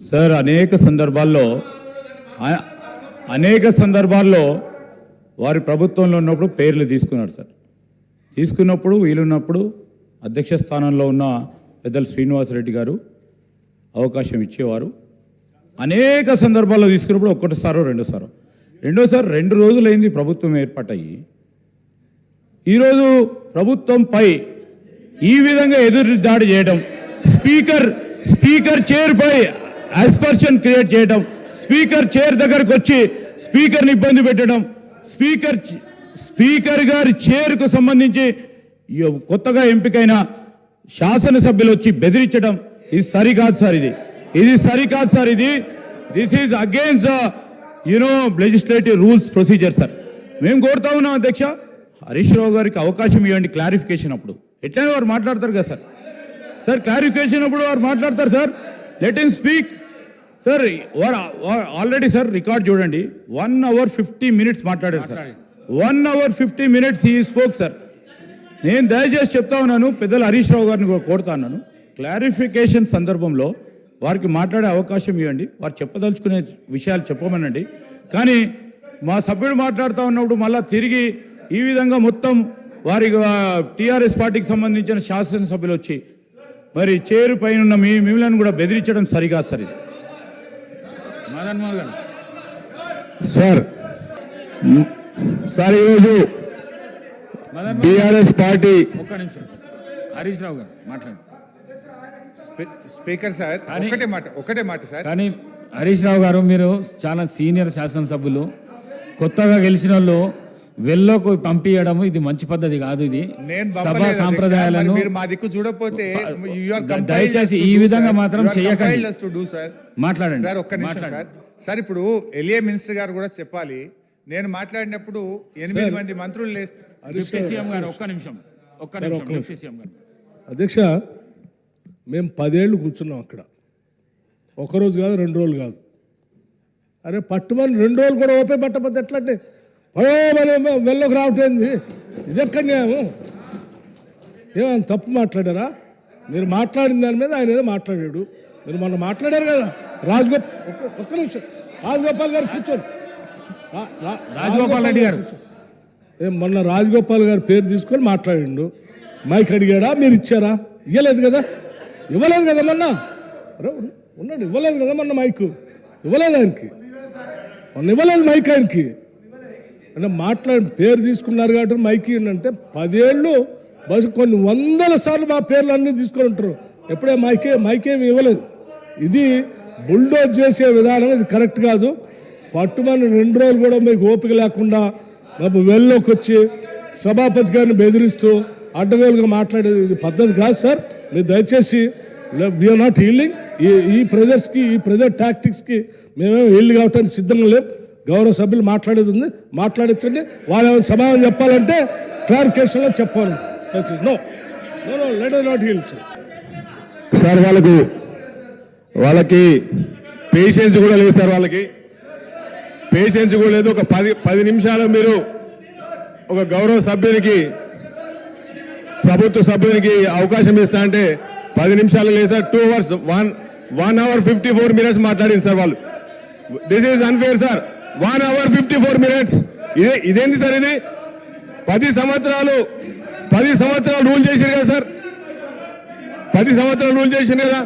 Sir అనేక సందర్భాల్లో వారి ప్రభుత్వంలో ఉన్నప్పుడు పేర్లు తీసుకున్నారు సార్. తీసుకున్నప్పుడు వీలున్నప్పుడు అధ్యక్ష స్థానంలో ఉన్న పెద్దలు శ్రీనివాసరెడ్డి గారు అవకాశం ఇచ్చేవారు. అనేక సందర్భాల్లో తీసుకున్నప్పుడు ఒకటిసారో రెండోసారి 2 రోజులైంది ప్రభుత్వం ఏర్పాటయ్యి. ఈరోజు ప్రభుత్వంపై ఈ విధంగా ఎదురు దాడి చేయడం, స్పీకర్ చైర్పై అస్పర్షన్ క్రియేట్ చేయడం, స్పీకర్ చైర్ దగ్గరకు వచ్చి స్పీకర్ని ఇబ్బంది పెట్టడం, స్పీకర్ గారి చైర్కు సంబంధించి కొత్తగా ఎంపికైన శాసనసభ్యులు వచ్చి బెదిరించడం, ఇది సరికాదు సార్. ఇది సరికాదు sir. This is against the legislative rules procedure sir. మేము కోరుతా ఉన్నాం అధ్యక్ష, హరీష్ రావు గారికి అవకాశం ఇవ్వండి క్లారిఫికేషన్ అప్పుడు. ఎట్లయినా వారు మాట్లాడతారు కదా సార్. క్లారిఫికేషన్ అప్పుడు వారు మాట్లాడతారు sir. Let him speak sir. Already sir record చూడండి, 1 hour 50 minutes మాట్లాడారు sir. 1 hour 50 minutes he spoke sir. నేను దయచేసి చెప్తా ఉన్నాను, పెద్దలు హరీష్ రావు గారిని కూడా కోరుతా ఉన్నాను, క్లారిఫికేషన్ సందర్భంలో వారికి మాట్లాడే అవకాశం ఇవ్వండి. వారు చెప్పదలుచుకునే విషయాలు చెప్పమనండి. కానీ మా సభ్యుడు మాట్లాడుతూ ఉన్నప్పుడు మళ్ళీ తిరిగి ఈ విధంగా మొత్తం వారి టీఆర్ఎస్ పార్టీకి సంబంధించిన శాసనసభ్యులు వచ్చి మరి చైర్ పైన ఉన్న మిమ్మల్ని కూడా బెదిరించడం సరికాదు సార్. ఇది సార్ ఈరోజు టీఆర్ఎస్ పార్టీ హరీష్ రావు గారు మాట్లాడండి. స్పీకర్ సార్ ఒకటే మాట సార్. కానీ హరీష్ రావు గారు, మీరు చాలా సీనియర్ శాసనసభ్యులు, కొత్తగా గెలిచిన వాళ్ళు వెల్లోకి పంపించడం ఇది మంచి పద్ధతి కాదు. ఇది సభా సాంప్రదాయాలను మా దిక్కు చూడకపోతే దయచేసి ఈ విధంగా మాత్రం చేయకండి. మాట్లాడండి సార్. ఒక్క నిమిషం సార్. సార్ ఇప్పుడు ఎల్ఏ మినిస్టర్ గారు కూడా చెప్పాలి. నేను మాట్లాడినప్పుడు 8 మంది మంత్రులు అధ్యక్ష, మేము 10 ఏళ్ళు కూర్చున్నాం అక్కడ. ఒకరోజు కాదు, 2 రోజులు కాదు. అరే పట్టుమని 2 రోజులు కూడా ఓపే పట్టకపోతే ఎట్లంటే వెళ్ళకు రావట్లేదు. ఇది ఎక్కడ ఏమైనా తప్పు మాట్లాడారా? మీరు మాట్లాడిన దాని మీద ఆయన ఏదో మాట్లాడాడు. మీరు మొన్న మాట్లాడారు కదా ఒక్క నిమిషం, రాజగోపాల్ గారు కూర్చోండి. రాజగోపాల్ రెడ్డి గారు మొన్న రాజగోపాల్ గారి పేరు తీసుకొని మాట్లాడిండు. మైక్ అడిగాడా? మీరు ఇచ్చారా? ఇవ్వలేదు కదా మొన్న. ఉన్నాడు, ఇవ్వలేదు కదా మొన్న మైక్. ఇవ్వలేదు ఆయనకి, మొన్న ఇవ్వలేదు మైక్ ఆయనకి. అంటే పేరు తీసుకున్నారు కాబట్టి మైక్ అంటే 10 ఏళ్ళు బస్సు కొన్ని 100 సార్లు మా పేర్లు అన్నీ తీసుకొని ఉంటారు. ఎప్పుడే మైకేమి ఇవ్వలేదు. ఇది బుల్డోజ్ చేసే విధానం, ఇది కరెక్ట్ కాదు. పట్టుమని 2 రోజులు కూడా మీకు ఓపిక లేకుండా వెళ్ళలోకి వచ్చి సభాపతి గారిని బెదిరిస్తూ అడ్డగోలుగా మాట్లాడేది ఇది పద్ధతి కాదు సార్. మీరు దయచేసి వీఆర్ నాట్ హీల్డింగ్. ఈ ప్రెజర్స్కి, ఈ ప్రెజర్ టాక్టిక్స్కి మేమేమో హీల్డ్ కావటానికి సిద్ధంగా లేవు. గౌరవ సభ్యులు మాట్లాడేది ఉంది, మాట్లాడించండి. వాళ్ళు ఏమైనా సమాధానం చెప్పాలంటే క్లారిఫికేషన్లో చెప్పాలి. No let us not yield sir. వాళ్ళకి పేషెన్స్ కూడా లేదు సార్. వాళ్ళకి పేషెన్స్ కూడా లేదు. ఒక 10 నిమిషాలు మీరు ఒక గౌరవ సభ్యునికి, ప్రభుత్వ సభ్యునికి అవకాశం ఇస్తా అంటే 10 నిమిషాలు లేదు సార్. 2 hours 1 hour 54 minutes మాట్లాడింది సార్ వాళ్ళు. This is unfair sir. 1 hour 54 minutes. ఇదేంటి సార్? ఇది 10 సంవత్సరాలు రూల్ చేశారు కదా సార్. 10 సంవత్సరాలు రూల్ చేశారు కదా.